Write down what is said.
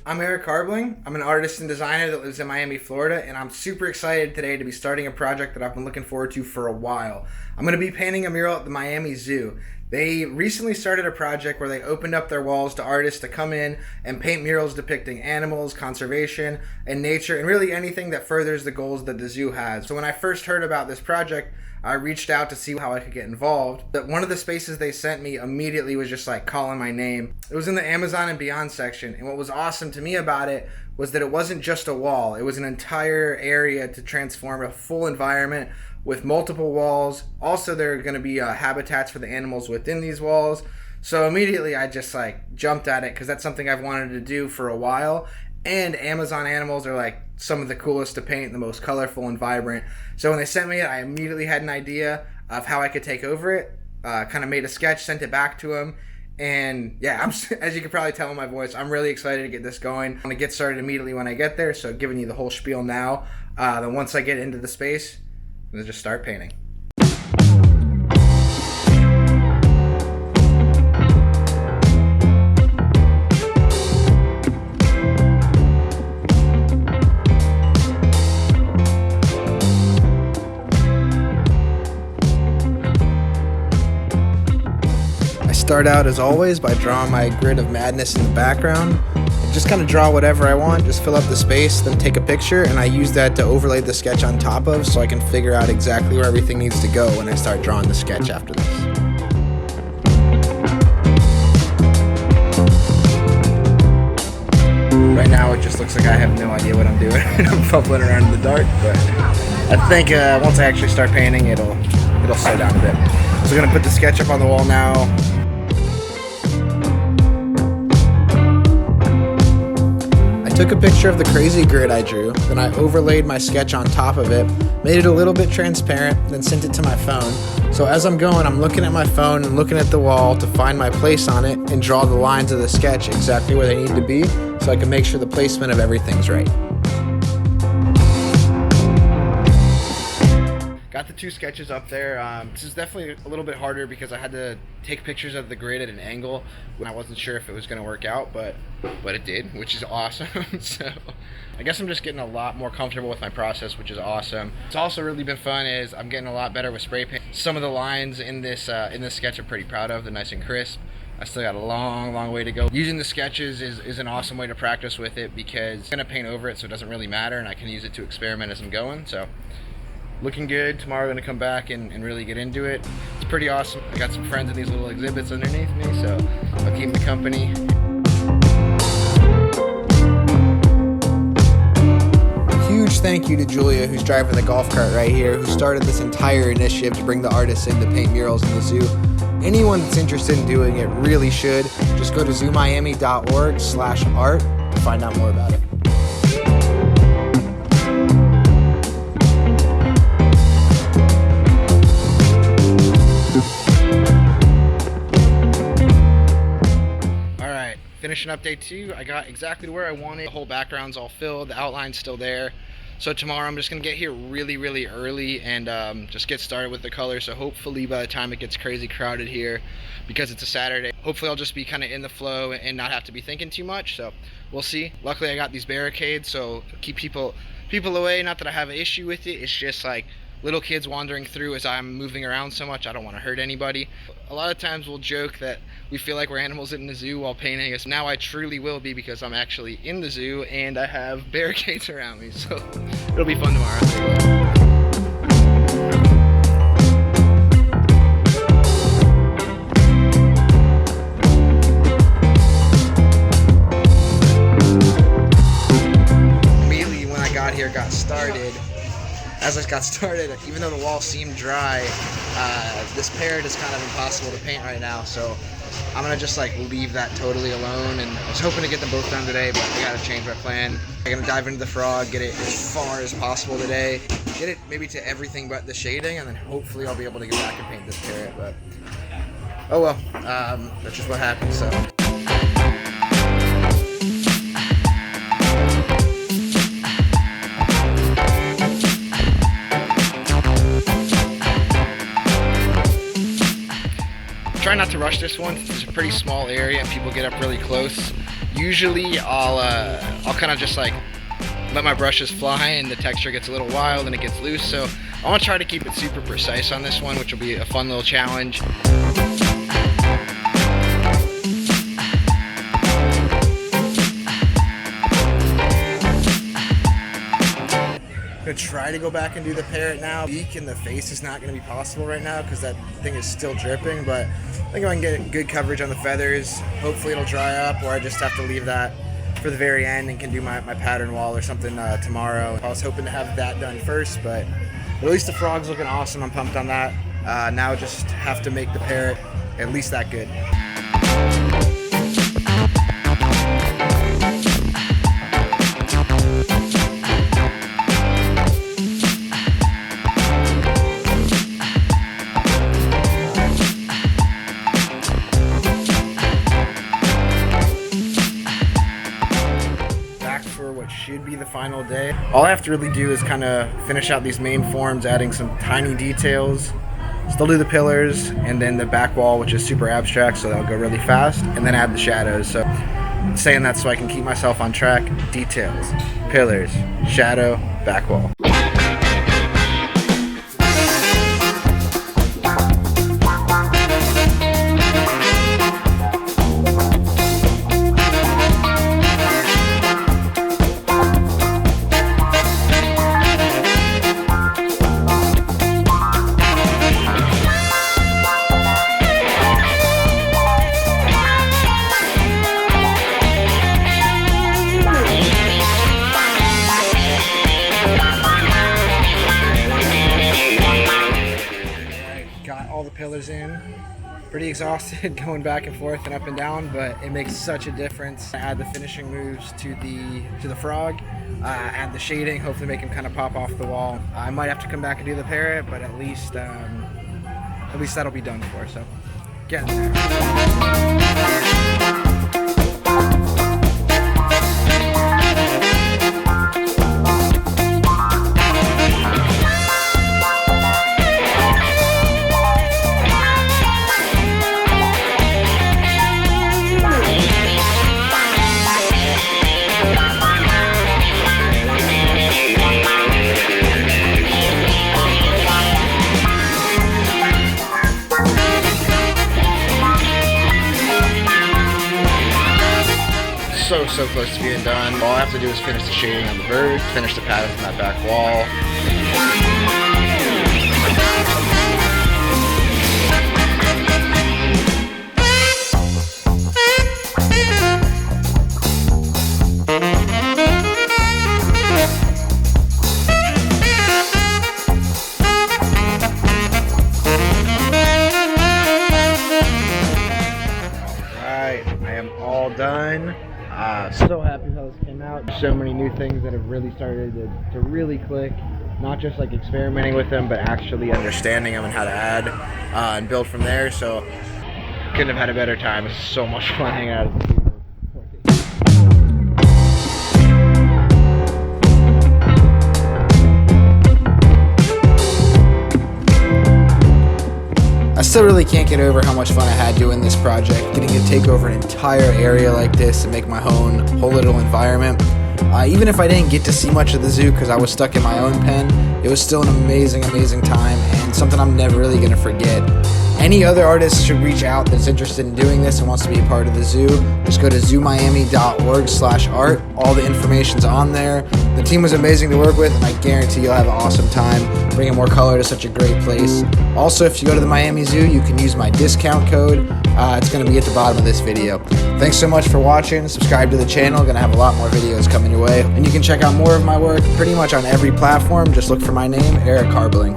I'm Eric Harbling. I'm an artist and designer that lives in Miami, Florida, and I'm super excited today to be starting a project that I've been looking forward to for a while. I'm going to be painting a mural at the Miami Zoo. They recently started a project where they opened up their walls to artists to come in and paint murals depicting animals, conservation, and nature, and really anything that furthers the goals that the zoo has. So when I first heard about this project, I reached out to see how I could get involved. But one of the spaces they sent me immediately was just like calling my name. It was in the Amazon and Beyond section, and what was awesome to me about it was that it wasn't just a wall. It was an entire area to transform a full environment with multiple walls. Also, there are going to be habitats for the animals within these walls. So immediately I just like jumped at it because that's something I've wanted to do for a while. And Amazon animals are like some of the coolest to paint, the most colorful and vibrant. So when they sent me it, I immediately had an idea of how I could take over it. Kind of made a sketch, sent it back to him. And yeah, as you can probably tell in my voice, I'm really excited to get this going. I'm going to get started immediately when I get there. So giving you the whole spiel now. Then once I get into the space, I'm going to just start painting. Start out as always by drawing my grid of madness in the background. Just kind of draw whatever I want, just fill up the space, then take a picture, and I use that to overlay the sketch on top of so I can figure out exactly where everything needs to go when I start drawing the sketch after this. Right now it just looks like I have no idea what I'm doing. I'm fumbling around in the dark, but I think once I actually start painting, it'll slow down a bit. So I'm gonna put the sketch up on the wall now. I took a picture of the crazy grid I drew, then I overlaid my sketch on top of it, made it a little bit transparent, then sent it to my phone. So as I'm going, I'm looking at my phone and looking at the wall to find my place on it and draw the lines of the sketch exactly where they need to be so I can make sure the placement of everything's right. Got the two sketches up there. This is definitely a little bit harder because I had to take pictures of the grid at an angle when I wasn't sure if it was going to work out, but it did, which is awesome. So I guess I'm just getting a lot more comfortable with my process, which is awesome. It's also really been fun is I'm getting a lot better with spray paint. Some of the lines in this sketch I'm pretty proud of. They're nice and crisp. I still got a long way to go. Using the sketches is an awesome way to practice with it because I'm going to paint over it so it doesn't really matter, and I can use it to experiment as I'm going. So looking good. Tomorrow I'm going to come back and really get into it. It's pretty awesome. I got some friends in these little exhibits underneath me, so I'll keep me company. Huge thank you to Julia, who's driving the golf cart right here, who started this entire initiative to bring the artists in to paint murals in the zoo. Anyone that's interested in doing it really should. Just go to ZooMiami.org/art to find out more about it. Finishing up day 2, I got exactly where I wanted. The whole background's all filled, the outline's still there. So tomorrow I'm just gonna get here really early and just get started with the color. So hopefully by the time it gets crazy crowded here, because it's a Saturday, hopefully I'll just be kind of in the flow and not have to be thinking too much. So we'll see. Luckily I got these barricades, so keep people away. Not that I have an issue with it, it's just like little kids wandering through as I'm moving around so much. I don't want to hurt anybody. A lot of times we'll joke that we feel like we're animals in the zoo while painting. Now I truly will be because I'm actually in the zoo and I have barricades around me. So it'll be fun tomorrow. Immediately when I got here, as I got started, even though the wall seemed dry, this parrot is kind of impossible to paint right now, so I'm gonna just like leave that totally alone. And I was hoping to get them both done today, but I gotta change my plan. I'm gonna dive into the frog, get it as far as possible today, get it maybe to everything but the shading, and then hopefully I'll be able to get back and paint this parrot. But oh well, that's just what happens. So. Try not to rush this one. It's a pretty small area and people get up really close. Usually I'll kind of just like let my brushes fly and the texture gets a little wild and it gets loose. So I want to try to keep it super precise on this one, which will be a fun little challenge. I'm gonna try to go back and do the parrot now. Beak in the face is not gonna be possible right now because that thing is still dripping, but I think I can get good coverage on the feathers. Hopefully it'll dry up, or I just have to leave that for the very end and can do my pattern wall or something tomorrow. I was hoping to have that done first, but at least the frog's looking awesome. I'm pumped on that. Now just have to make the parrot at least that good. Should be the final day. All I have to really do is kind of finish out these main forms, adding some tiny details. Still do the pillars and then the back wall, which is super abstract, so that'll go really fast, and then add the shadows. So I'm saying that so I can keep myself on track. Details, pillars, shadow, back wall. All the pillars in. Pretty exhausted going back and forth and up and down, but it makes such a difference. Add the finishing moves to the frog, add the shading, hopefully make him kind of pop off the wall. I might have to come back and do the parrot, but at least that'll be done for. So getting there. So close to being done. All I have to do is finish the shading on the bird, finish the patterns on that back wall. Alright, I am all done. So happy how this came out. So many new things that have really started to really click. Not just like experimenting with them, but actually understanding them and how to add and build from there. So couldn't have had a better time. It's so much fun hanging out at the studio. I still really can't get over how much fun I had doing this project, getting to take over an entire area like this and make my own whole little environment. Even if I didn't get to see much of the zoo because I was stuck in my own pen, it was still an amazing, amazing time and something I'm never really going to forget. Any other artist should reach out that's interested in doing this and wants to be a part of the zoo. Just go to ZooMiami.org/art. All the information's on there. The team was amazing to work with, and I guarantee you'll have an awesome time bringing more color to such a great place. Also, if you go to the Miami Zoo, you can use my discount code. It's going to be at the bottom of this video. Thanks so much for watching. Subscribe to the channel. Going to have a lot more videos coming your way. And you can check out more of my work pretty much on every platform. Just look for my name, Eric Harbling.